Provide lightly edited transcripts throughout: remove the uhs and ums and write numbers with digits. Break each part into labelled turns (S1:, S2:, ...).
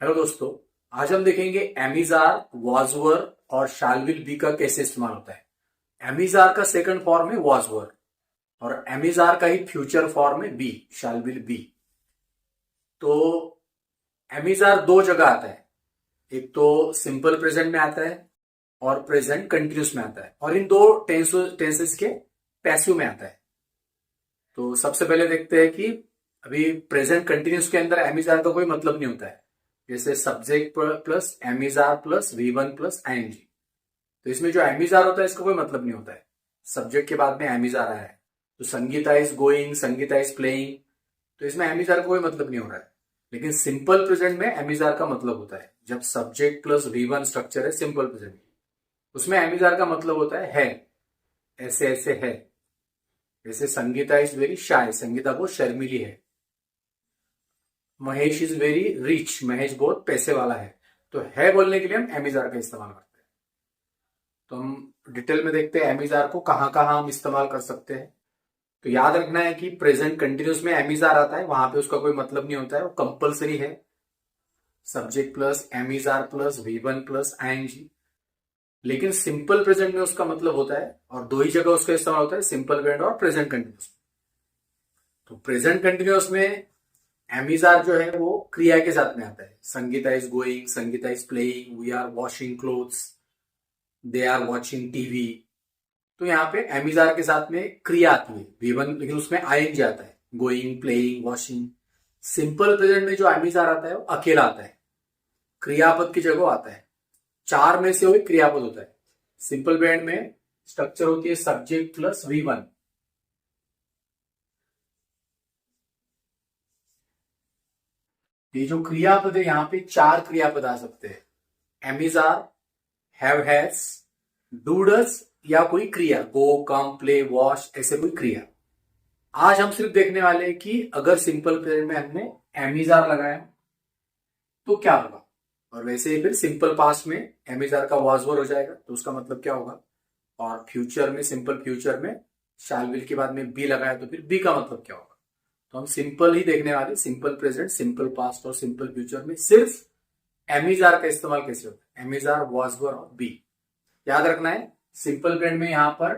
S1: Hello दोस्तों। आज हम देखेंगे एमिजार, वॉजवर और शाल विल बी का कैसे इस्तेमाल होता है। एमिजार का सेकंड फॉर्म है वॉजवर और एमिजार का ही फ्यूचर फॉर्म है बी, शाल विल बी। तो एमिजार दो जगह आता है, एक तो सिंपल प्रेजेंट में आता है और प्रेजेंट कंटिन्यूस में आता है, और इन दो टेंसेस के पैसिव में आता है। तो सबसे पहले देखते हैं कि अभी प्रेजेंट कंटिन्यूस के अंदर एमिजार का कोई मतलब नहीं होता है। जैसे subject plus am is are plus V one plus ING, तो इसमें जो एमिजार होता है इसका कोई मतलब नहीं होता है। सब्जेक्ट के बाद में एमिजार आया है, तो Sangeeta is going, Sangeeta is playing, तो इसमें एमिजार का कोई मतलब नहीं हो रहा है। लेकिन सिंपल प्रेजेंट में एमिजार का मतलब होता है। जब subject plus V one structure है सिंपल प्रेजेंट, उसमें एमिजार का मतलब होता है ऐसे ऐसे है। जैसे Sangeeta is very shy, Sangeeta बहुत शर्मीली है। Mahesh is very rich, Mahesh बहुत पैसे वाला है। तो है बोलने के लिए हम एमिजार का इस्तेमाल करते हैं। तो हम डिटेल में देखते हैं एमिजार को कहां कहां हम इस्तेमाल कर सकते हैं। तो याद रखना है कि प्रेजेंट कंटिन्यूस में एमिजार आता है, वहां पे उसका कोई मतलब नहीं होता है, वो कंपलसरी है। Subject plus am is are plus V one plus ING. लेकिन सिंपल प्रेजेंट में उसका मतलब होता है, और दो ही जगह उसका इस्तेमाल होता है, सिंपल प्रेजेंट और प्रेजेंट कंटिन्यूस। तो प्रेजेंट कंटिन्यूस में एमिजार जो है वो क्रिया के साथ में आता है। Sangeeta is going, Sangeeta is playing, we are washing clothes, they are watching TV. तो यहाँ पे एमिजार के साथ में क्रिया आती है वी वन, लेकिन उसमें आईएनजी आता है, going, playing, washing. Simple present में जो एमिजार आता है वो अकेला आता है, क्रियापद की जगह आता है। चार में से वो एक क्रियापद होता है। सिंपल प्रेजेंट में स्ट्रक्चर होती है सब्जेक्ट प्लस वी वन। ये जो क्रियापद है यहाँ पे चार क्रियापद आ सकते हैं। एमिजार, हैव हैज, डू डज, या कोई क्रिया, गो, कम, प्ले, वॉश, ऐसे कोई क्रिया। आज हम सिर्फ देखने वाले हैं कि अगर सिंपल प्रेजेंट में हमने एमिजार लगाया तो क्या होगा, और वैसे ही फिर सिंपल पास्ट में एमिजार का वॉज वर हो जाएगा तो उसका मतलब क्या होगा, और फ्यूचर में, सिंपल फ्यूचर में शैल विल के बाद में बी लगाया तो फिर बी का मतलब क्या होगा। तो हम सिंपल ही देखने वाले, सिंपल प्रेजेंट, सिंपल पास्ट और सिंपल फ्यूचर में सिर्फ एमिजार का इस्तेमाल कैसे होता है, एमिजार, वॉज वर और बी। याद रखना है सिंपल प्रेजेंट में यहां पर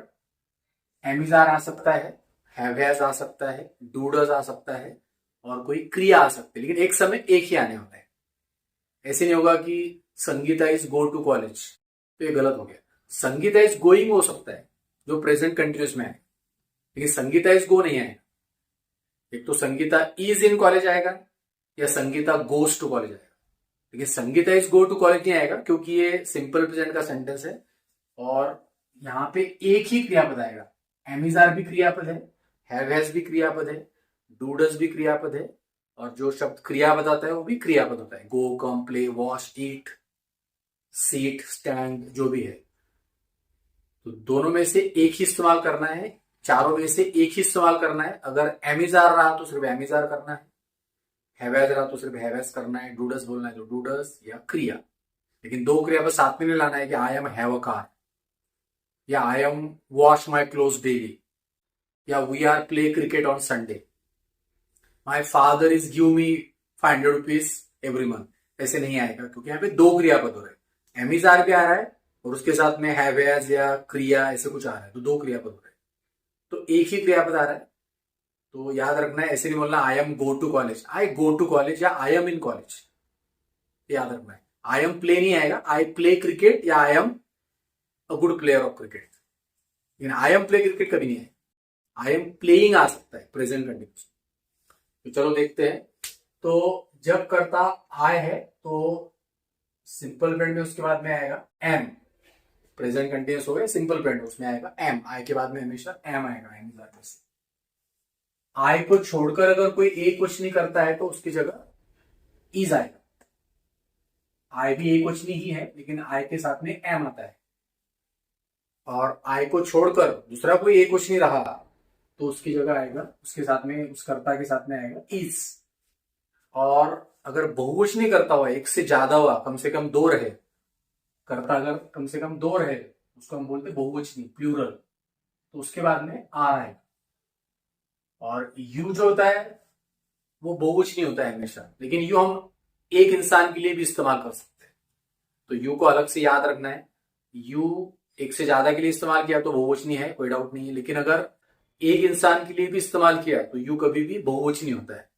S1: एमिजार आ सकता है, हैव हैज आ सकता है, डू डज आ सकता है, और कोई क्रिया आ सकती है, लेकिन एक समय एक ही आने होता है। ऐसे नहीं होगा कि Sangeeta is go to college, तो ये गलत हो गया। संगीता इज गोइंग हो सकता है जो प्रेजेंट कंटिन्यूस में है, लेकिन संगीता इज गो नहीं आएगा। एक तो संगीता इज इन कॉलेज आएगा या संगीता गोज टू कॉलेज आएगा, लेकिन Sangeeta is go to college नहीं आएगा क्योंकि ये सिंपल प्रेजेंट का सेंटेंस है और यहाँ पे एक ही क्रियापद आएगा। एमिजार भी क्रियापद हैव हैज भी क्रियापद है, डू डज भी क्रियापद है, और जो शब्द क्रिया बताता है वो भी क्रियापद होता है। गो, कम, प्ले, वॉश, ईट, सीट, स्टैंड, जो भी है। तो दोनों में से एक ही इस्तेमाल करना है, चारों में से एक ही इस्तेमाल करना है। अगर एमिजार रहा तो सिर्फ एमिजार करना है, हैवैज रहा तो सिर्फ हैवैज करना है, डूडस बोलना है तो डूडस या क्रिया। लेकिन दो क्रिया बस साथ में नहीं लाना है कि I am have a car, या I am wash my clothes daily, या we are play cricket on Sunday, my father is give me 500 rupees every month. ऐसे नहीं आएगा क्योंकि यहाँ पे दो क्रियापद हो रहे हैं, एमिजार भी आ रहा है और उसके साथ में हैवैज या क्रिया ऐसे कुछ आ रहा है, तो दो क्रियापद हो रहे हैं। तो एक ही क्रियापद आ रहा है, तो याद रखना है, ऐसे नहीं बोलना I am go to college, I go to college या आई एम इन कॉलेज, याद रखना है। आई एम प्ले नहीं आएगा, आई प्ले क्रिकेट या I am a good player of cricket, लेकिन आई एम प्ले क्रिकेट कभी नहीं है। आई एम प्लेइंग आ सकता है प्रेजेंट कंटिन्यूस। तो चलो देखते हैं। तो जब करता आई है तो सिंपल प्रेजेंट में उसके बाद में आएगा एम। प्रेजेंट कंटिन्यूस हो गया, सिंपल प्रेजेंट उसमें आएगा एम, आई के बाद में हमेशा एम आएगा, एम से। आई को छोड़कर अगर कोई ए कुछ नहीं करता है तो उसकी जगह इज आएगा। आई भी ए कुछ नहीं ही है, लेकिन आई के साथ में एम आता है। और आई को छोड़कर दूसरा कोई ए कुछ नहीं रहा तो उसकी जगह आएगा, उसके साथ में, उस कर्ता के साथ में आएगा इज। और अगर बहुवचन नहीं करता हुआ, एक से ज्यादा हुआ, कम से कम दो रहे, कर्ता अगर कम से कम दो रहे, उसको हम बोलते बहुवचनी, प्लूरल, तो उसके बाद में आर आएगा। और यू जो होता है वो बहुवचनी होता है हमेशा, लेकिन यू हम एक इंसान के लिए भी इस्तेमाल कर सकते हैं। तो यू को अलग से याद रखना है। यू एक से ज्यादा के लिए इस्तेमाल किया तो बहुवचनी है, कोई डाउट नहीं है। लेकिन अगर एक इंसान के लिए भी इस्तेमाल किया तो यू कभी भी बहुवचनी होता है।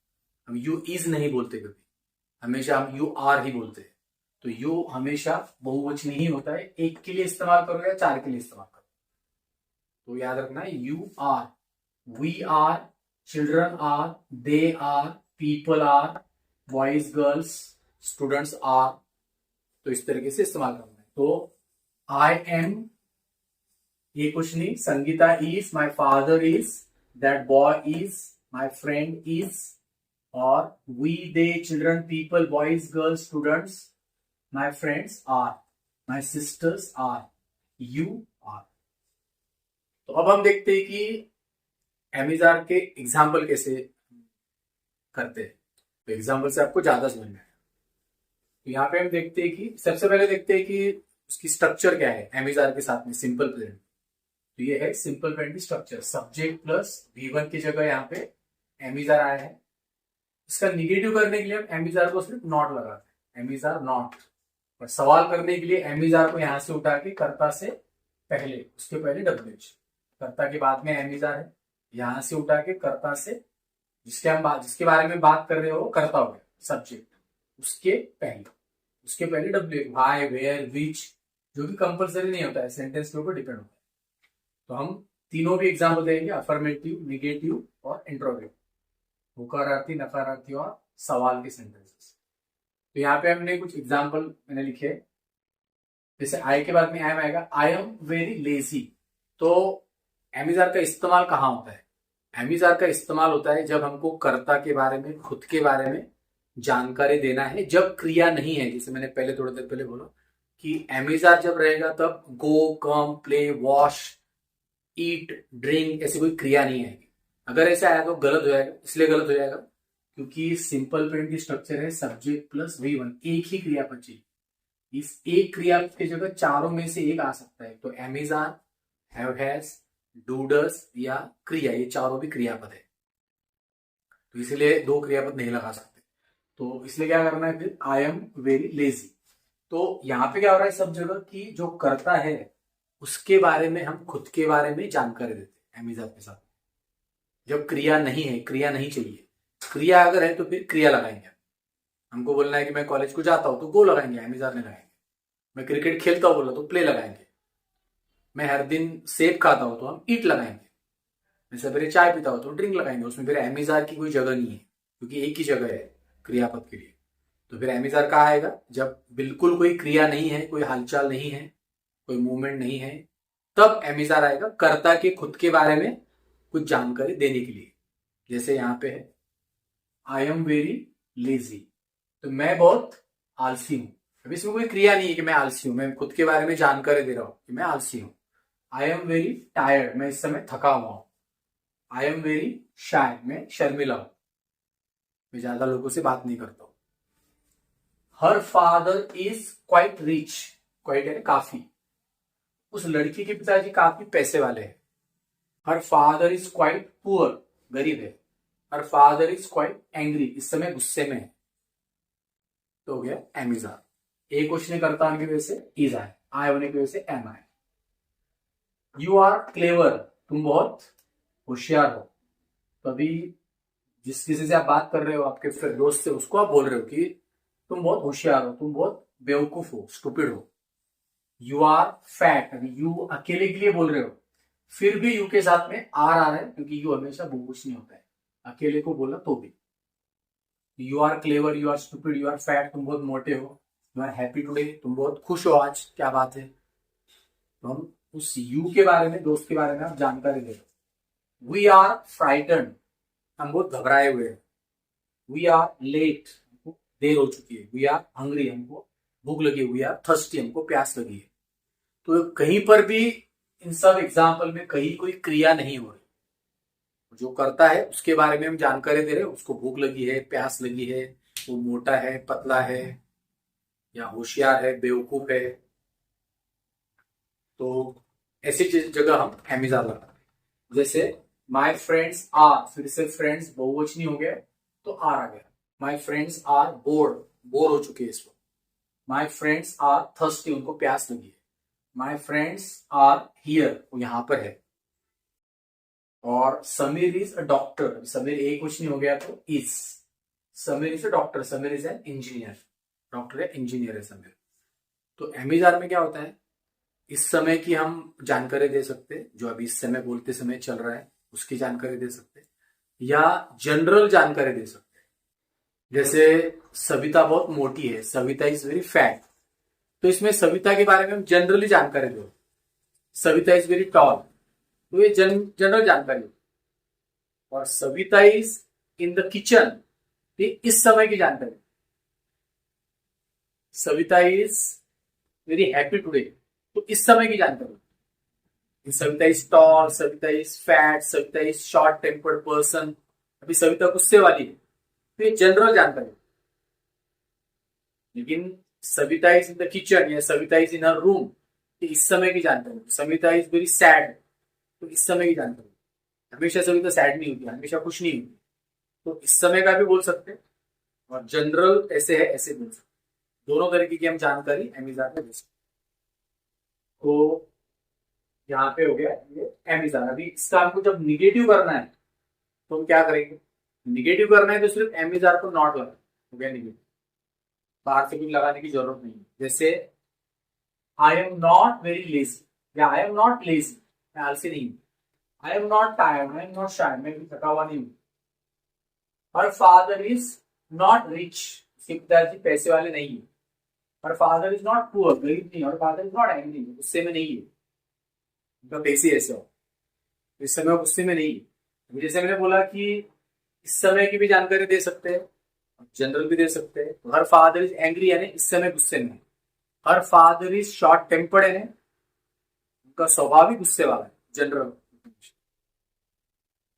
S1: हम यू इज नहीं बोलते कभी, हमेशा हम यू आर ही बोलते हैं। तो यू हमेशा बहुवचनी ही होता है, एक के लिए इस्तेमाल करो या चार के लिए इस्तेमाल करो। तो याद रखना है you are, we are, children are, they are, people are, boys girls, students are. तो इस तरीके से इस्तेमाल करना है। तो आई एम, ये कुछ नहीं, Sangeeta is, my father is, that boy is, my friend is, और we, they, children, people, boys girls, students, my friends are, my sisters are, you are. तो अब हम देखते हैं कि एमिजार के एग्जाम्पल कैसे करते हैं। तो एग्जाम्पल से आपको ज्यादा समझ में आएगा। तो यहाँ पे हम देखते हैं कि सबसे पहले देखते हैं कि उसकी स्ट्रक्चर क्या है एमिजार के साथ में सिंपल प्रेजेंट। तो ये है सिंपल प्रेजेंट की स्ट्रक्चर। सब्जेक्ट प्लस V1 की जगह यहाँ पे एमिजार आया है। इसका निगेटिव करने के लिए हम एमिजार को सिर्फ नॉट लगाते हैं, एमिजार नॉट। और सवाल करने के लिए एमिजार को यहां से उठा के कर्ता से पहले, उसके पहले WH, कर्ता के बाद में एमिजार है, यहां से उठा के कर्ता से जिसके बारे में बात कर रहे हो कर्ता हो गया सब्जेक्ट, उसके पहले WH, व्हाई, वेयर, विच, जो कि कंपलसरी नहीं होता है, सेंटेंस के ऊपर डिपेंड होता है। तो हम तीनों भी एग्जाम्पल देंगे, अफर्मेटिव, निगेटिव और इंट्रोगेटिव, होकारार्थी, नकारार्थी और सवाल के सेंटेंसेस। तो यहाँ पे हमने कुछ एग्जाम्पल मैंने लिखे, जैसे आई के बाद में आई एम आएगा, आई एम वेरी लेजी। तो एमिजार का इस्तेमाल कहाँ होता है? एमिजार का इस्तेमाल होता है जब हमको कर्ता के बारे में, खुद के बारे में जानकारी देना है, जब क्रिया नहीं है। जैसे मैंने पहले थोड़ी देर पहले बोला कि एमिजार जब रहेगा तब गो, कम, प्ले, वॉश, ईट, ड्रिंक ऐसी कोई क्रिया नहीं आएगी। अगर ऐसा आया तो गलत हो जाएगा। इसलिए गलत हो जाएगा क्योंकि सिंपल प्रेजेंट की स्ट्रक्चर है सब्जेक्ट प्लस V1, एक ही क्रियापद चाहिए। इस एक क्रियापद की जगह चारों में से एक आ सकता है। तो एमिजार, हैव, हैज, डू, डज या क्रिया, ये चारों भी क्रियापद है। तो इसलिए दो क्रियापद नहीं लगा सकते। तो इसलिए क्या करना है फिर, आई एम वेरी लेजी। तो यहाँ पे क्या हो रहा है सब जगह की जो कर्ता है उसके बारे में हम खुद के बारे में जानकारी देते हैं एमिजार के साथ। जब क्रिया नहीं है, क्रिया नहीं चाहिए, क्रिया अगर है तो फिर क्रिया लगाएंगे। हमको बोलना है कि मैं कॉलेज को जाता हूं तो गो लगाएंगे, एमिजार ने लगाएंगे। मैं क्रिकेट खेलता हूं बोला तो प्ले लगाएंगे। मैं हर दिन सेब खाता हूं तो हम ईट लगाएंगे। मैं सवेरे चाय पीता हूं तो ड्रिंक लगाएंगे। उसमें फिर एमिजार की कोई जगह नहीं है क्योंकि एक ही जगह है क्रियापद के लिए। तो फिर एमिजार कहाँ आएगा? जब बिल्कुल कोई क्रिया नहीं है, कोई हलचल नहीं है, कोई मूवमेंट नहीं है, तब एमिजार आएगा कर्ता के खुद के बारे में कुछ जानकारी देने के लिए। जैसे यहाँ पे है आई एम वेरी लेजी, तो मैं बहुत आलसी हूं। अभी इसमें कोई क्रिया नहीं है कि मैं आलसी हूं, मैं खुद के बारे में जानकारी दे रहा हूं कि मैं आलसी हूं। आई एम वेरी टायर्ड, मैं इस समय थका हुआ हूं। आई एम वेरी शाय, मैं शर्मिला हूं, मैं ज्यादा लोगों से बात नहीं करता हूं। Her father is quite rich, quite है काफी, उस लड़की के पिताजी काफी पैसे वाले हैं। हर फादर इज क्वाइट पुअर, गरीब है। हर फादर इज क्वाइट एंग्री, इस समय गुस्से में है। तो हो गया एमिजार। एक क्वेश्चन करता होने की वजह से इज आए, आए होने की वजह से एम आए। यू आर क्लेवर, तुम बहुत होशियार हो। तो अभी जिस किसी से आप बात कर रहे हो, आपके दोस्त से, उसको आप बोल रहे हो कि तुम बहुत होशियार हो, तुम बहुत बेवकूफ हो, स्टूपिड हो। यू आर फैट, अभी यू अकेले के लिए बोल रहे हो, फिर भी यू के साथ में आर आ रहा है क्योंकि यू हमेशा बहुवचनी होता है, अकेले को बोला तो भी। You are clever, you are stupid, you are fat, तुम बहुत मोटे हो। यू आर हैप्पी टुडे, तुम बहुत खुश हो आज, क्या बात है। तो हम उस यू के बारे में, दोस्त के बारे में आप जानकारी दे दो। वी आर फ्राइटन, हम बहुत घबराए हुए हैं। वी आर लेट, हमको देर हो चुकी है। वी आर हंग्री, हमको भूख लगी है। वी आर थर्स्टी, हमको प्यास लगी है। तो कहीं पर भी इन सब एग्जाम्पल में कहीं कोई क्रिया नहीं हो रही। जो करता है उसके बारे में हम जानकारी दे रहे हैं, उसको भूख लगी है, प्यास लगी है, वो मोटा है, पतला है, या होशियार है, बेवकूफ है। तो ऐसी जगह हम एमिजार लगाते हैं। जैसे माई फ्रेंड्स आर, फिर से फ्रेंड्स बहुवचनी हो गया तो आर आ गया। My friends are bored, bore हो चुके हैं इस वक्त। माई फ्रेंड्स आर थर्स्टी, उनको प्यास लगी है। माई फ्रेंड्स आर हियर, वो यहां पर है। और Sameer is a doctor, Sameer एक कुछ नहीं हो गया तो is. Sameer is a doctor, Sameer is an engineer, doctor है इंजीनियर है समीर। तो एमिजार में क्या होता है, इस समय की हम जानकारी दे सकते हैं, जो अभी इस समय बोलते समय चल रहा है उसकी जानकारी दे सकते हैं, या जनरल जानकारी दे सकते हैं। जैसे सविता बहुत मोटी है, सविता इज वेरी फैट, तो इसमें सविता के बारे में हम जनरली जानकारी दो। सविता इज वेरी टॉल, तो ये जनरल जानकारी। और Savita is in the kitchen, ये इस समय की जानकारी। Savita is very happy today, तो इस समय की जानकारी। Savita is tall, Savita is fat, Savita is short tempered person. अभी सविता गुस्से वाली है, तो ये जनरल जानकारी। लेकिन Savita is in the kitchen या Savita is in her room, ये इस समय की जानकारी। सविता इज वेरी सैड, तो इस समय की जानकारी। हमेशा सविता सैड नहीं होती, हमेशा खुश नहीं होती, तो इस समय का भी बोल सकते हैं। और जनरल ऐसे है, ऐसे बोल सकते, दोनों तरीके की हम जानकारी एमिजार में दे सकते। तो यहाँ पे हो गया ये एमिजार। अभी इसका हमको जब निगेटिव करना है तो हम क्या करेंगे, निगेटिव करना है तो सिर्फ एमिजार को नॉट लगा, हो गया निगेटिव, बाहर से कुछ लगाने की जरूरत नहीं है। जैसे I am not very lazy, या आई एम नॉट लेजी, मैं आलसी नहीं हूं। I am not tired, I am not शाय, मैं भी थका हुआ नहीं हूं। Her father is not rich, उसके पिताजी पैसे वाले नहीं है। हर फादर इज नॉट पुअर, गरीब नहीं। हर फादर इज नॉट एंग्री, गुस्से में नहीं है, उनका पैसे ऐसे हो, तो इस समय वो गुस्से में नहीं है। जैसे मैंने बोला कि इस समय की भी जानकारी दे सकते हैं, जनरल भी दे सकते हैं। तो हर फादर इज एंग्री यानी इस समय गुस्से में। Her father is short tempered यानी उनका स्वभाव ही गुस्से वाला है, general.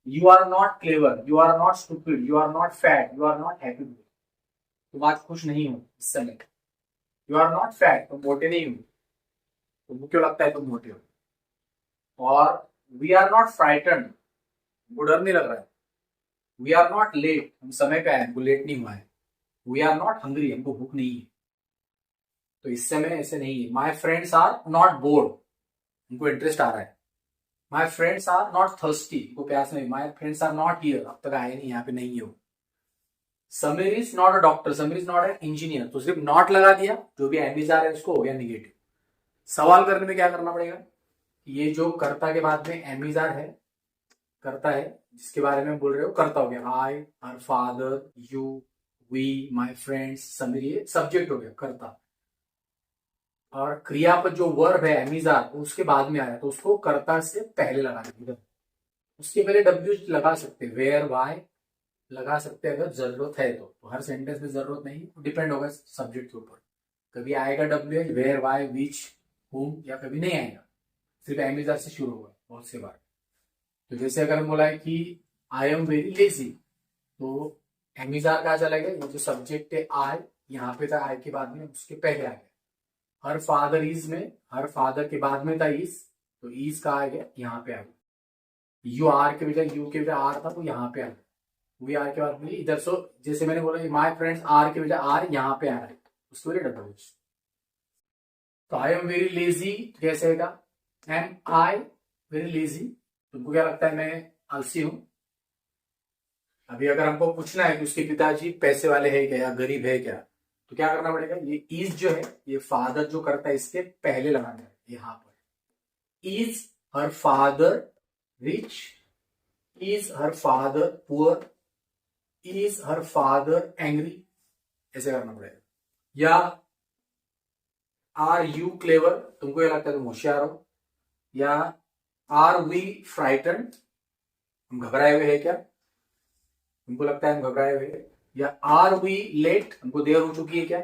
S1: You are not clever, you are not stupid, you are not fat, you are not happy, तुम आज खुश नहीं हो इस समय। यू आर नॉट फैट, तुम मोटे नहीं हो, तुमको क्यों लगता है तुम मोटे हो। और वी आर नॉट फ्राइटन, हमको डर नहीं लग रहा है। वी आर नॉट लेट, हम समय पे आए, हमको लेट नहीं हुआ है। वी आर नॉट हंग्री, हमको भूख नहीं है, तो इस समय ऐसे नहीं है। My friends are not bored, हमको इंटरेस्ट आ रहा है। My friends are not thirsty, को प्यास नहीं। My friends are not here, अब तक आए नहीं, यहाँ पे नहीं हो। Sameer is not a doctor, Sameer is not an engineer, तो सिर्फ नॉट लगा दिया, जो भी एमिजार है उसको हो गया निगेटिव। सवाल करने में क्या करना पड़ेगा, ये जो कर्ता के बाद में एमिजार है, करता है जिसके बारे में बोल रहे हो, करता हो गया। I, her father, you, we, my friends, Sameer, ये सब्जेक्ट हो गया कर्ता। और क्रियापद जो वर्ब है एमिजार, उसके बाद में आया, तो उसको कर्ता से पहले लगाना। उसके पहले डब्ल्यू लगा सकते, वेयर, वाई लगा सकते हैं अगर जरूरत है तो हर सेंटेंस में जरूरत नहीं, डिपेंड होगा सब्जेक्ट के ऊपर। कभी आएगा डब्ल्यू एच, वेयर, वाई, विच, हुम, या कभी नहीं आएगा, सिर्फ एमिजार से शुरू होगा बहुत से बार। तो जैसे अगर हम बोला है कि आई एम वेरी लेजी, तो एमिजार कहा चला गया, ये जो सब्जेक्ट है आई, यहाँ पे था आई के बाद में, उसके पहले आ गया। हर फादर इज में, हर फादर के बाद में था इज, तो इज का आ गया, यहाँ पे आ गया। यू आर के बजाय, यू के बजाय आर था, तो यहाँ पे आ गया। वी आर के बाद में इधर, सो जैसे मैंने बोला माई फ्रेंड्स आर के बजाय आर यहाँ पे आ रहा है, उसको डब्ल्यू। तो आई एम वेरी लेजी कैसे आएगा, एम आई वेरी लेजी, तुमको क्या लगता है मैं आलसी हूं। अभी अगर हमको पूछना है कि उसके पिताजी पैसे वाले हैं क्या या गरीब है क्या, तो क्या करना पड़ेगा, ये इज जो है, ये फादर जो करता है इसके पहले लगाना है यहां पर। Is her father rich, is her father poor, is her father angry, ऐसे करना पड़ेगा। या आर यू क्लेवर, तुमको ये लगता है तुम होशियार हो। या आर वी फ्राइटन, हम घबराए हुए हैं क्या, तुमको लगता है हम घबराए हुए हैं। या आर वी लेट, हमको देर हो चुकी है क्या।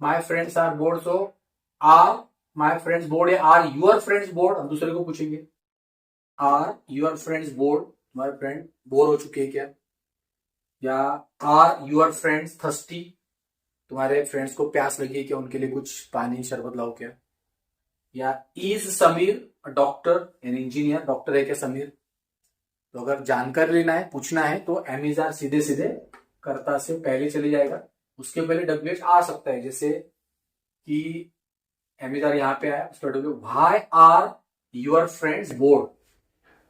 S1: My friends are bored, so are my friends bored, या आर यूर फ्रेंड्स बोर्ड, हम दूसरे को पूछेंगे। आर यूर फ्रेंड्स बोर्ड, तुम्हारे फ्रेंड बोर हो चुके हैं क्या। या आर यूर फ्रेंड्स थर्स्टी, तुम्हारे फ्रेंड्स को प्यास लगी है क्या, उनके लिए कुछ पानी शरबत लाओ क्या। या is Sameer doctor, an engineer, doctor है क्या समीर। तो अगर जानकारी लेना है, पूछना है, तो एमिजार सीधे सीधे कर्ता से पहले चले जाएगा, उसके पहले डब्ल्यू एच आ सकता है, जैसे कि एमिजार यहाँ पे आया, उसका W, why are your friends bored,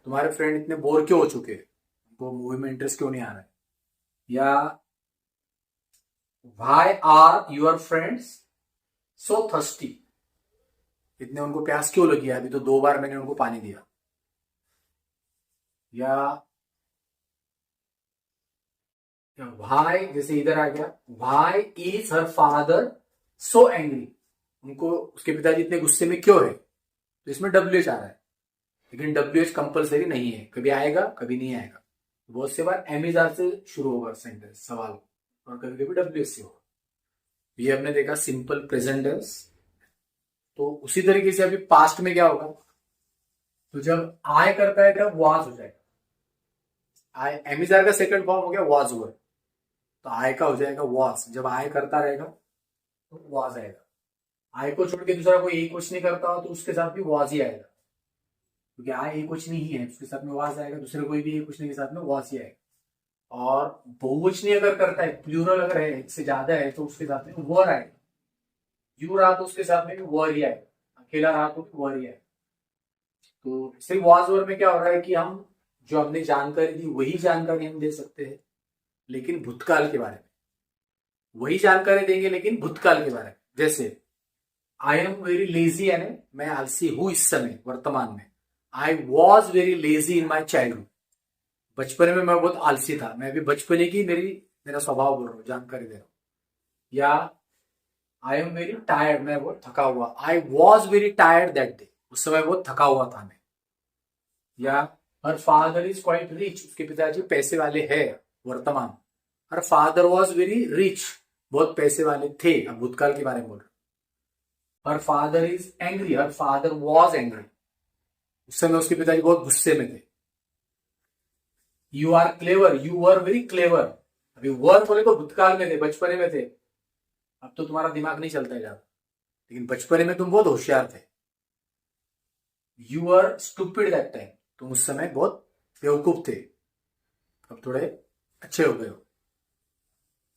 S1: तुम्हारे फ्रेंड इतने बोर क्यों हो चुके हैं, वो मूवी में इंटरेस्ट क्यों नहीं आ रहा है। या why are your friends so thirsty, इतने उनको प्यास क्यों लगी है, अभी तो 2 बार मैंने उनको पानी दिया। या व्हाई, जैसे इधर आ गया, why is her father so angry, उनको उसके पिताजी इतने गुस्से में क्यों है, तो इसमें डब्ल्यू एच आ रहा है। लेकिन डब्ल्यू एच कंपल्सरी नहीं है, कभी आएगा कभी नहीं आएगा। बहुत से बार एम इज आर से शुरू होगा सेंटेंस सवाल, और कभी कभी डब्ल्यू एच से होगा। ये हमने देखा सिंपल प्रेजेंट टेंस। तो उसी तरीके से अभी पास्ट में क्या होगा, तो जब आय करता है तब वाज हो जाएगा। आई, एम इज आर का सेकंड फॉर्म हो गया वाज हुआ, तो आय का हो जाएगा वाज। जब आय करता रहेगा तो वाज आएगा। आय को छोड़ के दूसरा कोई एक कुछ नहीं करता हो तो उसके साथ भी वाज ही आएगा, क्योंकि आय एक कुछ नहीं है, उसके साथ में वाज आएगा। दूसरे कोई भी एक कुछ नहीं के साथ में वाज ही आएगा। और बहुवचनी अगर करता है, प्लूरल अगर है, एक से ज्यादा है, तो उसके साथ में वर आएगा। यू रहा तो उसके साथ में भी वर ही आएगा, अकेला रहा तो भी वर ही आएगा। तो सिर्फ वाज वर में क्या हो रहा है कि हम जो हमने जानकारी दी वही जानकारी हम दे सकते हैं, लेकिन भूतकाल के बारे में वही जानकारी देंगे, लेकिन भूतकाल के बारे में। जैसे आई एम वेरी लेजी, यानी मैं आलसी हूं इस समय वर्तमान में। आई was very lazy in my childhood, बचपन में मैं बहुत आलसी था। मैं अभी बचपने की मेरा स्वभाव बोल रहा हूँ, जानकारी दे रहा हूँ। या आई एम वेरी टायर्ड, मैं बहुत थका हुआ। आई was very tired that day, उस समय बहुत थका हुआ था मैं। या हर फादर इज क्वाइट रिच, उसके पिताजी पैसे वाले हैं वर्तमान। हर फादर वॉज वेरी रिच, बहुत पैसे वाले थे, अब भूतकाल के बारे में बोल रहा हूं। Her father is angry, her father was angry, उस समय उसके पिताजी बहुत गुस्से में थे। You are clever, you were very clever, अभी वर बोले तो भूतकाल में थे, बचपने में थे। अब तो तुम्हारा दिमाग नहीं चलता है ज्यादा, लेकिन बचपने में तुम बहुत होशियार थे। You are stupid that time, तुम उस समय बहुत बेवकूफ थे, अब थोड़े अच्छे हो गए हो।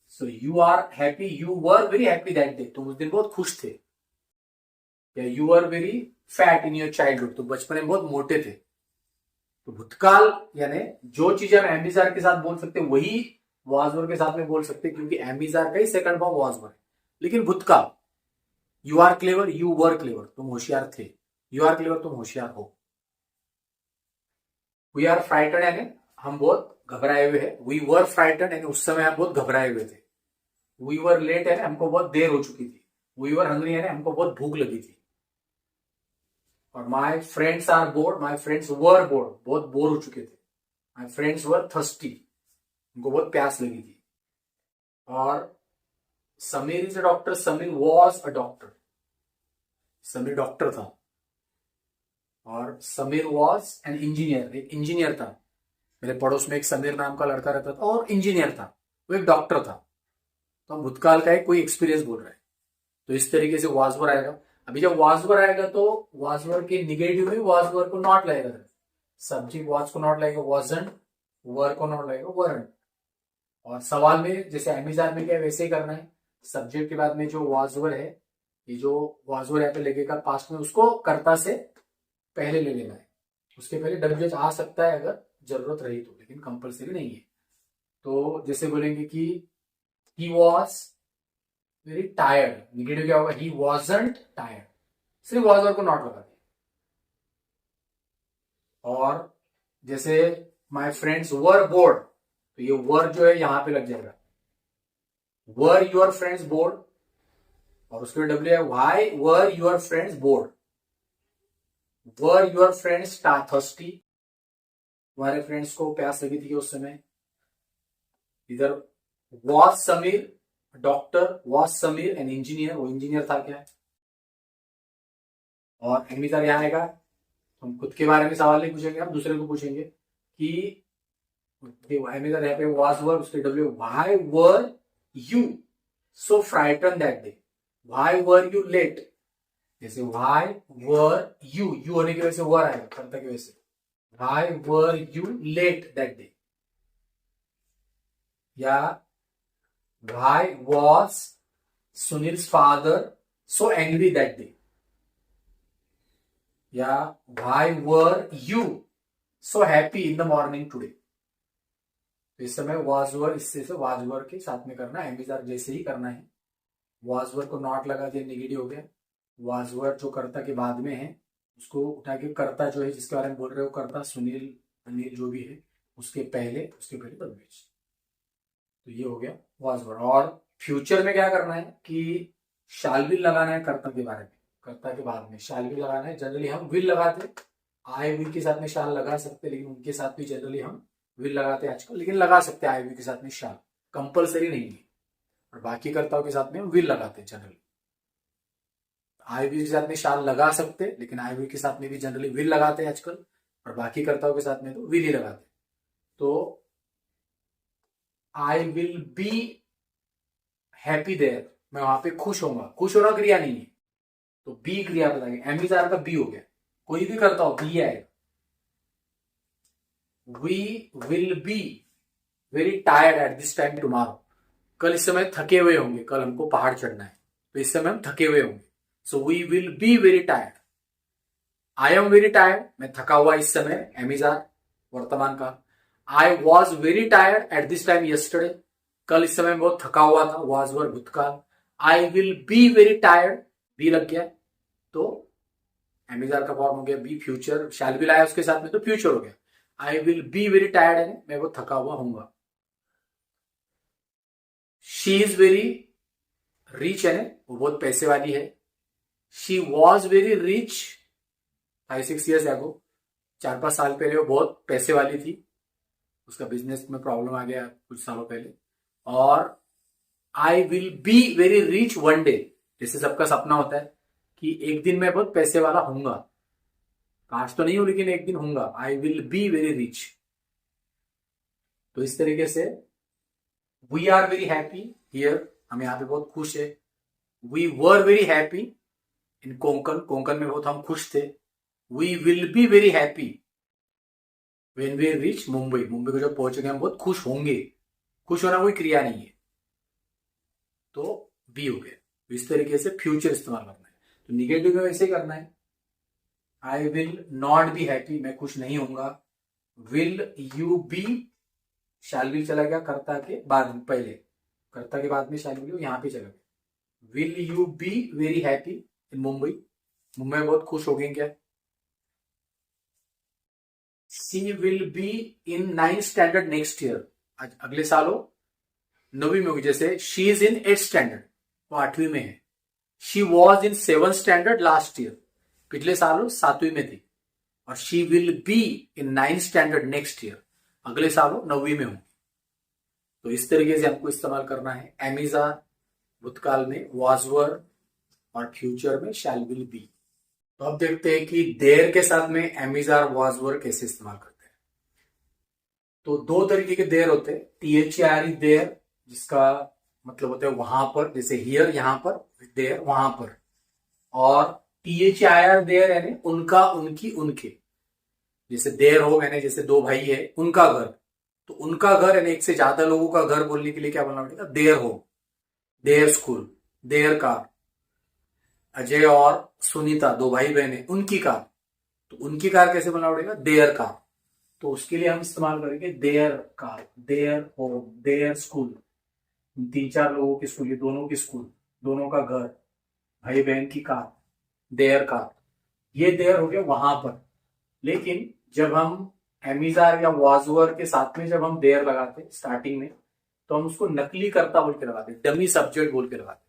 S1: So you are happy, you were very happy that day, तुम उस दिन बहुत खुश थे। या you are very fat in your childhood, तो बचपन में बहुत मोटे थे। तो भूतकाल यानी जो चीज हम एम्बिजार के साथ बोल सकते वही वाज वर के साथ में बोल सकते, क्योंकि एम्बिजार का ही सेकंड फॉर्म वाज वर है। लेकिन भूतकाल, you are clever, you were clever, तुम होशियार थे। यू आर क्लेवर, तुम होशियार हो। वी आर फ्राइटेड, यानी हम बहुत घबराए हुए हैं। वी वर फ्राइटेड, यानी उस समय हम बहुत घबराए हुए थे। वी वर लेट, यानी हमको बहुत देर हो चुकी थी। वी वर हंग्री, यानी हमको बहुत भूख लगी थी। और my friends are bored, my friends were bored, बहुत बोर हो चुके थे। माई फ्रेंड्स वर थर्स्टी, उनको बहुत प्यास लगी थी। और Sameer is a doctor, Sameer was a doctor, Sameer doctor था। और समीर वॉज एन इंजीनियर, एक इंजीनियर था। मेरे पड़ोस में एक समीर नाम का लड़का रहता था और इंजीनियर था, वो एक डॉक्टर था। तो हम भूतकाल का एक कोई एक्सपीरियंस बोल रहे हैं, तो इस तरीके से वाज वर आएगा। अभी जब वाज वर आएगा तो वाज वर के निगेटिव में वाज वर को नॉट लगेगा, सब्जेक्ट वाज को नॉट लगेगा वॉजंट, वर को नॉट लगेगा वरंट। और सवाल में जैसे एमिजार में क्या वैसे ही करना है, सब्जेक्ट के बाद में जो वाज वर है, ये जो वाज वर यहाँ पे लगेगा पास्ट में, उसको कर्ता से पहले ले लेना है। उसके पहले डब्ल्यूएच आ सकता है अगर जरूरत रही तो, लेकिन कंपल्सरी नहीं है। तो जैसे बोलेंगे कि he was very tired, negative क्या होगा, ही वॉजंट टायर्ड, सिर्फ वॉज वर को नॉट लगा दिया। और जैसे माई फ्रेंड्स वर बोर्ड, तो ये वर जो है यहां पे लग जाएगा। वर योर फ्रेंड्स बोर्ड, और उसके डब्ल्यू है, why were your friends board. Were your friends thirsty, तुम्हारे फ्रेंड्स को प्यास लगी थी उस समय। इधर was Sameer doctor, was Sameer an engineer, वो इंजीनियर था क्या। और एमिजार यहाँ आएगा, हम खुद के बारे में सवाल नहीं पूछेंगे, हम दूसरे को पूछेंगे कि एमिजार यहाँ पे वॉज वर, उसके W, why were you so frighten that day, why were you late. जैसे व्हाई वर यू होने की वजह से वर आएगा कर्ता की वजह से, why were you late that day. या why was Sunil's father so angry that day, या why were you so happy in the morning today. तो इस समय वॉज वर, इससे वॉज वर के साथ में करना है, एम्बिजार जैसे ही करना है। वॉज वर को नॉट लगा दिया, नेगेटिव हो गया। वॉज वर जो कर्ता के बाद में है उसको उठा के कर्ता जो है जिसके बारे में बोल रहे हो, कर्ता सुनील अनिल जो भी है उसके पहले तद्विज। तो ये हो गया वॉज वर। और फ्यूचर में क्या करना है कि शाल विल लगाना है कर्ता के बारे में, कर्ता के बाद में शाल विल लगाना है। जनरली हम विल लगाते, आई विल के साथ में शाल लगा सकते, लेकिन उनके साथ भी जनरली हम विल लगाते हैं आजकल, लेकिन लगा सकते हैं आई विल के साथ में शाल, कंपलसरी नहीं है। और बाकी कर्ताओं के साथ में हम विल लगाते हैं जनरली। आई विल के साथ में शाल लगा सकते, लेकिन आई विल के साथ में भी जनरली विल लगाते हैं आजकल, और बाकी कर्ताओं के साथ में तो विल ही लगाते। तो I will be happy there, मैं वहां पे खुश होऊंगा। खुश होना क्रिया नहीं है, तो बी क्रिया बताएंगे। एमिजार का बी हो गया, कोई भी करता हो बी आएगा। We will be very tired at this time tomorrow, कल इस समय थके हुए होंगे, कल हमको पहाड़ चढ़ना है तो इस समय हम थके हुए होंगे। So we will be very tired. I am very tired, मैं थका हुआ इस समय, एमिजार वर्तमान का। I was very tired at this time yesterday, कल इस समय बहुत थका हुआ था, वॉज वर भूतकाल। I will be very tired, be लग गया तो एमिजार का फॉर्म हो गया बी। फ्यूचर शैल विल आया उसके साथ में तो फ्यूचर हो गया। आई विल बी वेरी टायर्ड है मैं वो थका हुआ हूंगा। शी इज वेरी रिच है वो बहुत पैसे वाली है। She was very rich 5-6 years ago, 4-5 साल पहले वो बहुत पैसे वाली थी, उसका बिजनेस में प्रॉब्लम आ गया कुछ सालों पहले। और आई will be very rich one day, जैसे सबका सपना होता है कि एक दिन मैं बहुत पैसे वाला हूंगा, आज तो नहीं हूं लेकिन एक दिन हूंगा। I will be very rich. तो इस तरीके से we are very happy here, हम यहाँ पे बहुत खुश है। We were very happy in Konkan, Konkan में बहुत हम खुश थे। We will be very happy when we reach Mumbai, Mumbai को जब पहुंचेंगे हम बहुत खुश होंगे। खुश होना कोई क्रिया नहीं है, तो बी हो गया। तो इस तरीके से फ्यूचर इस्तेमाल करना है। तो निगेटिव में वैसे करना है, I will not be happy, मैं खुश नहीं होऊंगा। Will you be, shall will चला गया कर्ता के बाद में, पहले कर्ता के बाद में शैल विल यहां पे चला गया। Will you be very happy in Mumbai, Mumbai में बहुत खुश हो गए क्या। She will be in 9th standard next year, अगले साल हो 9वीं में होगी। जैसे she is in 8th standard, वो 8वीं में है। She was in 7th standard last year, पिछले साल वो 7वीं में थी। और she will be in 9th standard next year, अगले साल वो 9वीं में होंगी। तो इस तरीके से हमको इस्तेमाल करना है। एमिजार भूतकाल में वॉज वर, और फ्यूचर में शैल विल बी। तो अब देखते हैं कि देर के साथ में एमिजार वॉज वर कैसे इस्तेमाल करते हैं। तो दो तरीके के देर होते हैं, THERE देर, जिसका मतलब होता है वहां पर, जैसे हियर यहां पर, देर वहां पर। और THIR देर यानी उनका, उनकी, उनके। जैसे देर हो यानी जैसे दो भाई है उनका घर, तो उनका घर यानी एक से ज्यादा लोगों का घर बोलने के लिए क्या बोलना पड़ेगा, देयर हो, their school, their car. Ajay और सुनीता दो भाई बहन है, उनकी कार, तो उनकी कार कैसे बोलना पड़ेगा, देयर कार। तो उसके लिए हम इस्तेमाल करेंगे their car, their home, their school. 3-4 लोगों की स्कूल, ये दोनों की स्कूल, दोनों का घर, भाई बहन की कार, देयर कार। ये देयर हो गया वहां पर। लेकिन जब हम एमिजार या वाजवर के साथ में जब हम देयर लगाते स्टार्टिंग में, तो हम उसको नकली कर्ता बोल के लगाते, डमी सब्जेक्ट बोल के लगाते।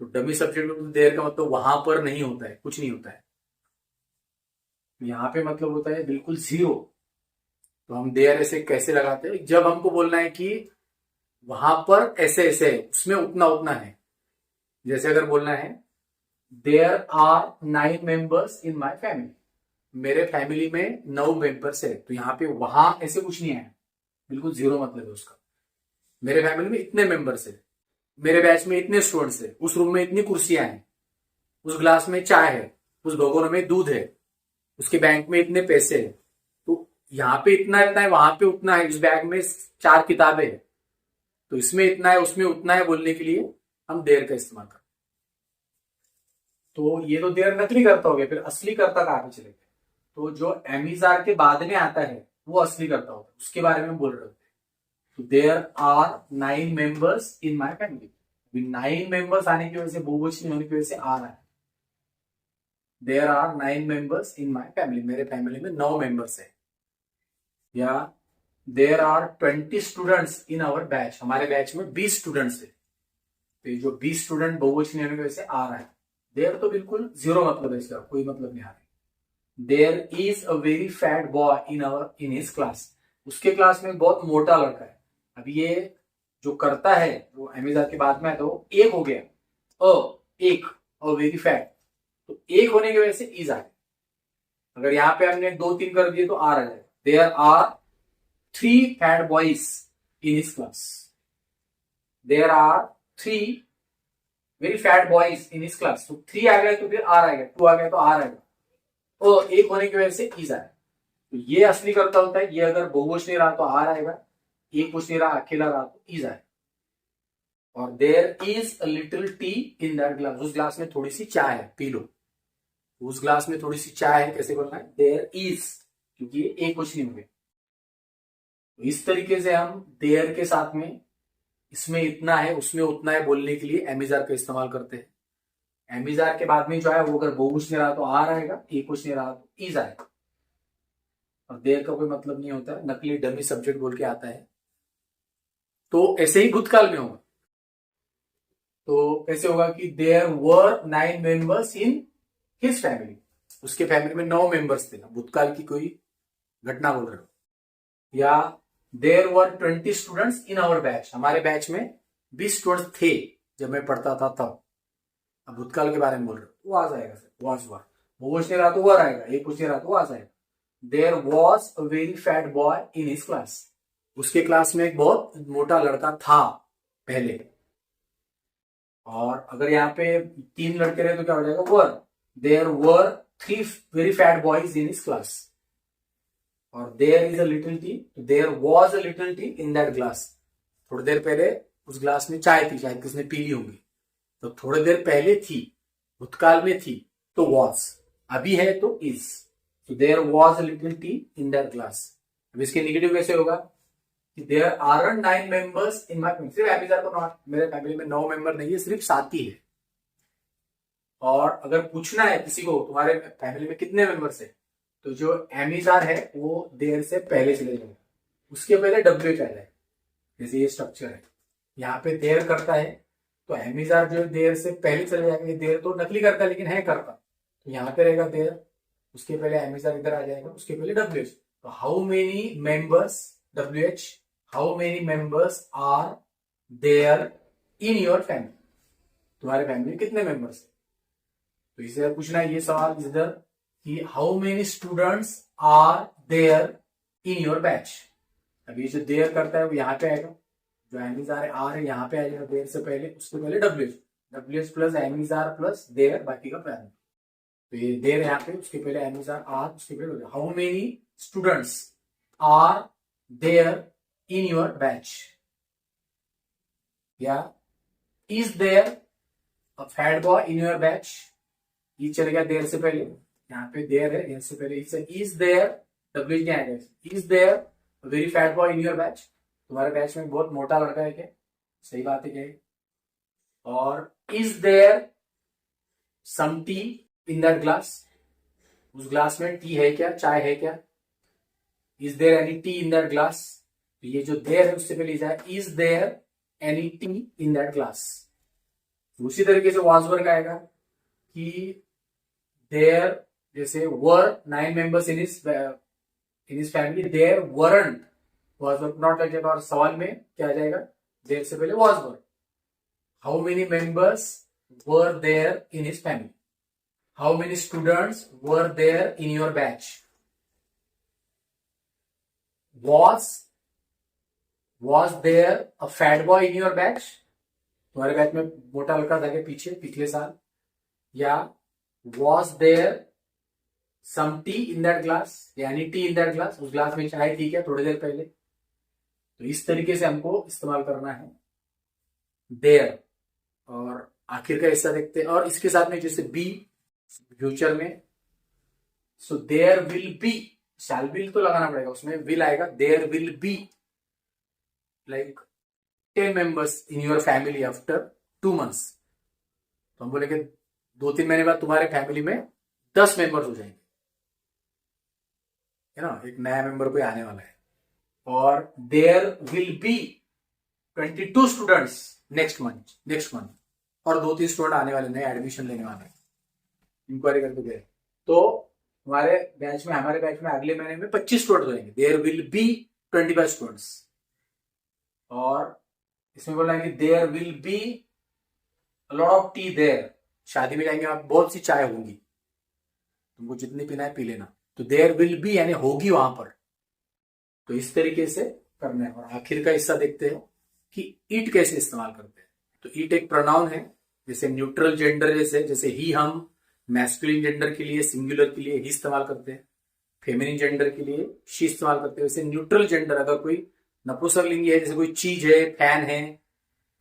S1: तो डमी सब्जेक्ट में देयर का मतलब वहां पर नहीं होता है, कुछ नहीं होता है। यहाँ पे मतलब होता है बिल्कुल जीरो। तो हम देयर ऐसे कैसे लगाते हैं, जब हमको बोलना है कि वहां पर ऐसे ऐसे है, उसमें उतना उतना है। जैसे अगर बोलना है there are 9 members in my family, मेरे फैमिली में 9 मेंबर्स है, तो यहाँ पे वहां ऐसे कुछ नहीं है, बिल्कुल जीरो मतलब है उसका। मेरे फैमिली में इतने मेंबर्स है, मेरे बैच में इतने स्टूडेंट्स है, उस रूम में इतनी कुर्सियां हैं, उस ग्लास में चाय है, उस भगोने में दूध है, उसके बैंक में इतने पैसे है। तो यहाँ पे इतना इतना है, वहां पे उतना है, इस बैग में 4 किताबें है। तो इसमें इतना है उसमें उतना है बोलने के लिए हम देयर का इस्तेमाल करते हैं। तो ये तो देयर नकली करता हो गया, फिर असली करता कहाँ पे चले गए? तो जो एमिजार के बाद में आता है वो असली करता होता है, उसके बारे में बोल रहे होते हैं। तो there are 9 members in my family. 9 members आने की वजह से, बहुवचन होने की वजह से आ रहा है। There are 9 members in my family, मेरे फैमिली में 9 मेंबर्स है। या there are 20 students in our batch, हमारे बैच में 20 स्टूडेंट्स है। तो ये जो 20 स्टूडेंट बहुवचन होने की वजह से आ रहा है। देयर तो बिल्कुल जीरो मतलब है, इसका कोई मतलब नहीं आ रहा। There is a very fat boy in his class, उसके क्लास में बहुत मोटा लड़का है। अब ये जो करता है वो अमेज़न के बाद में है, तो एक हो गया एक वेरी फैट, तो एक होने की वजह से इज आ गया। अगर यहाँ पे हमने 2-3 कर दिए तो आर आ जाएगा। There are 3 fat boys in his class. There are 3 very fat boys in his class. तो 3 आ गया तो फिर आर आएगा, 2 आ गया तो आर आएगा, तो एक होने की वजह से इज आएगा। तो ये असली करता होता है। ये अगर बहुवचन रहा तो आर आएगा, एक वचन रहा अकेला रहा तो इज आएगा। और there is a little tea in that glass, उस ग्लास में थोड़ी सी चाय है, पी लो। उस ग्लास में थोड़ी सी चाय है, कैसे बोलना है? देयर इज, क्योंकि ये एक क्वेश्चन हो गया। तो इस तरीके से हम देयर के साथ में इसमें इतना है उसमें उतना है बोलने के लिए एमिजार का इस्तेमाल करते हैं। एमिजार के बाद में जो है वो अगर बहुवचन रहा तो आर आएगा, एक क्वेश्चन रहा तो इज आएगा। और देयर का कोई मतलब नहीं होता है, नकली डमी सब्जेक्ट बोल के आता है। तो ऐसे ही भूतकाल में होगा। तो कैसे होगा कि there were 9 members in his family, उसके फैमिली में 9 मेंबर्स थे। भूतकाल की कोई घटना बोल रहे हो। या there were 20 students in our batch, हमारे बैच में 20 स्टूडेंट्स थे जब मैं पढ़ता था तब। अब भूतकाल के बारे में बोल रहे हो, वो आ जाएगा सर, वॉज वर। बहुवचन रहा तो वर आएगा, एक क्वेश्चन रहा तो आ जाएगा। There was a very fat boy in his class, उसके क्लास में एक बहुत मोटा लड़का था पहले। और अगर यहाँ पे 3 लड़के रहे तो क्या हो जाएगा? Were. There were 3 very fat boys in his class. और there is a little tea, there was a little tea in that glass. थोड़ी देर पहले उस ग्लास में चाय थी, शायद किसने पी ली होंगी, तो थोड़ी देर पहले थी, भूतकाल में थी तो वॉज, अभी है तो इज। तो there was a little tea in that glass. अब इसके निगेटिव कैसे होगा कि there are 9 members in my family, सिर्फ एमिजार को नॉट, मेरे फैमिली में 9 मेंबर नहीं है, सिर्फ 7 ही है। और अगर पूछना है किसी को तुम्हारे फैमिली में कितने मेंबर्स है, तो जो एमिजार है वो देयर से पहले चले जाएगा, उसके पहले डब्ल्यू आ जाएगा। जैसे ये स्ट्रक्चर है, यहाँ पे देयर करता है तो एमिजार जो देयर से पहले चले जाएगा। देयर तो नकली करता है लेकिन है करता, तो यहाँ पे रहेगा देयर, उसके पहले एमिजार इधर आ जाएगा, उसके पहले डब्ल्यू। तो how many members, W H, how many members are there in your family, तुम्हारे फैमिली में कितने मेंबर्स है। तो इसे पूछना है ये सवाल इधर कि how many students are there in your batch. अभी जो देयर करता है वो यहाँ पे आएगा, जो एमिजार आर है यहाँ पे आ जाएगा देयर से पहले, उसके पहले W H plus am is are plus there, बाकी का प्लान। तो ये देयर यहाँ पे, उसके पहले एमिजार आर, उसके पहले how many students are there in your batch. या is there a fat boy in your batch, ये चले गया देयर से पहले, यहाँ पे देयर है, देयर से पहले इज देयर, डब्ल्यू क्या है, is there very fat boy in your batch, तुम्हारे बैच में बहुत मोटा लड़का है क्या? सही बात है क्या? और is there some tea in that glass, उस ग्लास में टी है क्या, चाय है क्या? Is there any tea in that glass, तो ये जो देयर है उससे पहले जाए is there any tea in that glass. उसी तरीके से वाज वर्क आएगा कि देयर, जैसे were 9 members in his family, there weren't, was were not लगेगा, और सवाल में क्या आ जाएगा? देयर से पहले was were. How many members were there in his family, how many students were there in your batch. was there a fat boy in your batch, तुम्हारे batch में मोटा लड़का था क्या पीछे पिछले साल? या was there some tea in that glass, यानी टी इन दैट ग्लास, उस ग्लास में चाय थी क्या थोड़ी देर पहले। तो इस तरीके से हमको इस्तेमाल करना है देयर, और आखिर का हिस्सा देखते हैं। और इसके साथ में जैसे बी फ्यूचर में, so there will be, shall will तो लगाना पड़ेगा, उसमें विल आएगा। There will be like 10 members in your family after 2 months। तो हम बोलेंगे 2-3 महीने बाद तुम्हारे फैमिली में 10 मेंबर्स हो जाएंगे, है ना, एक नया मेंबर कोई आने वाला है। और there will be 22 students next month, और 2-3 स्टूडेंट आने वाले नए एडमिशन लेने वाले हैं, इंक्वायरी करके गए। तो हमारे बैच में अगले महीने में 25 स्टूडेंट होंगे। There will be 25 students. और इसमें बोलना है कि there will be lot of tea there, शादी में जाएंगे आप, बहुत सी चाय होगी, तुमको जितनी पीना है पी लेना। तो देयर विल बी यानी होगी वहां पर। तो इस तरीके से करना है। और आखिर का हिस्सा देखते हैं कि इट कैसे इस्तेमाल करते हैं। तो इट एक प्रोनाउन है, जैसे न्यूट्रल जेंडर जैसे ही हम मैस्कुलिन जेंडर के लिए सिंगुलर के लिए ही इस्तेमाल करते हैं, फेमिनिन जेंडर के लिए शी इस्तेमाल करते हैं। वैसे न्यूट्रल जेंडर अगर कोई नपुंसकलिंगी है, जैसे कोई चीज है, फैन है,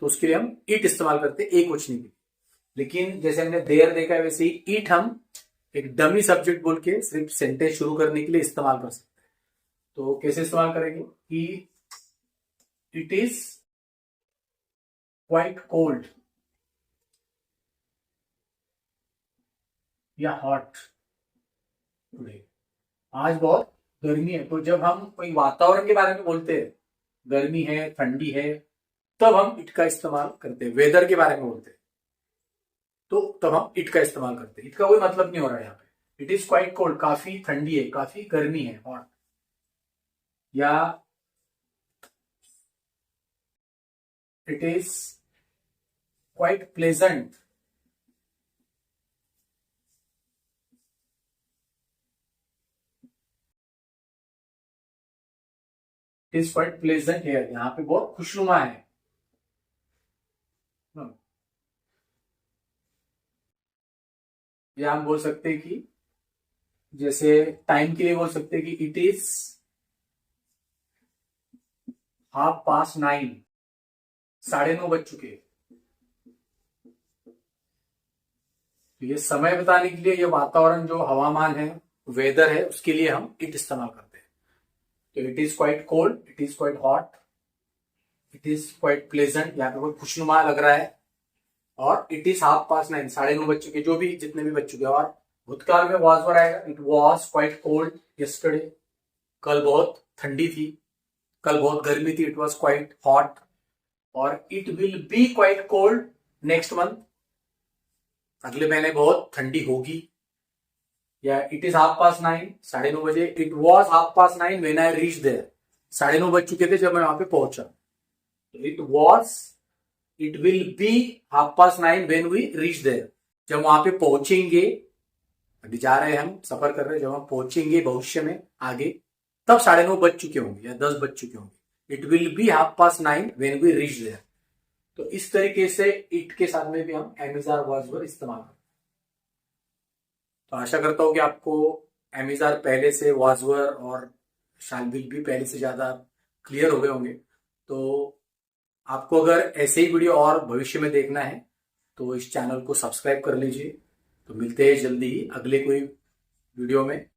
S1: तो उसके लिए हम इट इस्तेमाल करते हैं एक क्वेश्चन के लिए। लेकिन जैसे हमने देयर देखा है, वैसे ही इट हम एक डमी सब्जेक्ट बोल के सिर्फ सेंटेंस शुरू करने के लिए इस्तेमाल कर सकते हैं। तो कैसे इस्तेमाल करेंगे कि इट इज क्वाइट कोल्ड या हॉट टुडे, आज बहुत गर्मी है। तो जब हम कोई वातावरण के बारे में बोलते हैं, गर्मी है, ठंडी है, तब हम इट का इस्तेमाल करते हैं। वेदर के बारे में बोलते हैं तो तब हम इट का इस्तेमाल करते हैं। इट का कोई मतलब नहीं हो रहा है यहाँ पे। इट इज क्वाइट कोल्ड, काफी ठंडी है, काफी गर्मी है, हॉट। या it is quite pleasant, it is quite pleasant है, यहाँ पे बहुत खुशनुमा है। या हम बोल सकते हैं कि जैसे टाइम के लिए बोल सकते हैं कि इट इज 9:30, 9:30 बज चुके। तो ये समय बताने के लिए, ये वातावरण जो हवामान है, वेदर है, उसके लिए हम इट इस्तेमाल करते हैं। तो it is quite cold, it is quite hot, it is quite pleasant, यहाँ पे कोई खुशनुमा लग रहा है। और इट इज 9:30, 9:30 बज चुके, जो भी जितने भी बज चुके। और भूतकाल में वॉज वर आएगा, it was quite cold yesterday, कल बहुत ठंडी थी, कल बहुत गर्मी थी, इट वॉज क्वाइट हॉट। और it will B quite cold next month, अगले महीने बहुत ठंडी होगी। या इट इज 9:30, 9:30 बजे, it was 9:30 when I reach there, 9:30 बज चुके थे जब मैं वहां पे पहुंचा। तो it was, it will be 9:30 when we reach there, जब वहां पे पहुंचेंगे, अभी जा रहे हैं हम, सफर कर रहे हैं, जब हम पहुंचेंगे भविष्य में आगे, तब 9:30 बज चुके होंगे या 10 बज चुके होंगे। It will be 9:30 when we reach there. तो इस तरीके से इट के साथ में भी हम एमिजार वॉज वर इस्तेमाल करते हैं। तो आशा करता हूं कि आपको एमिजार पहले से, वॉज वर और शैल विल भी पहले से ज्यादा क्लियर हो गए होंगे। तो आपको अगर ऐसे ही वीडियो और भविष्य में देखना है तो इस चैनल को सब्सक्राइब कर लीजिए। तो मिलते हैं जल्दी ही अगले कोई वीडियो में।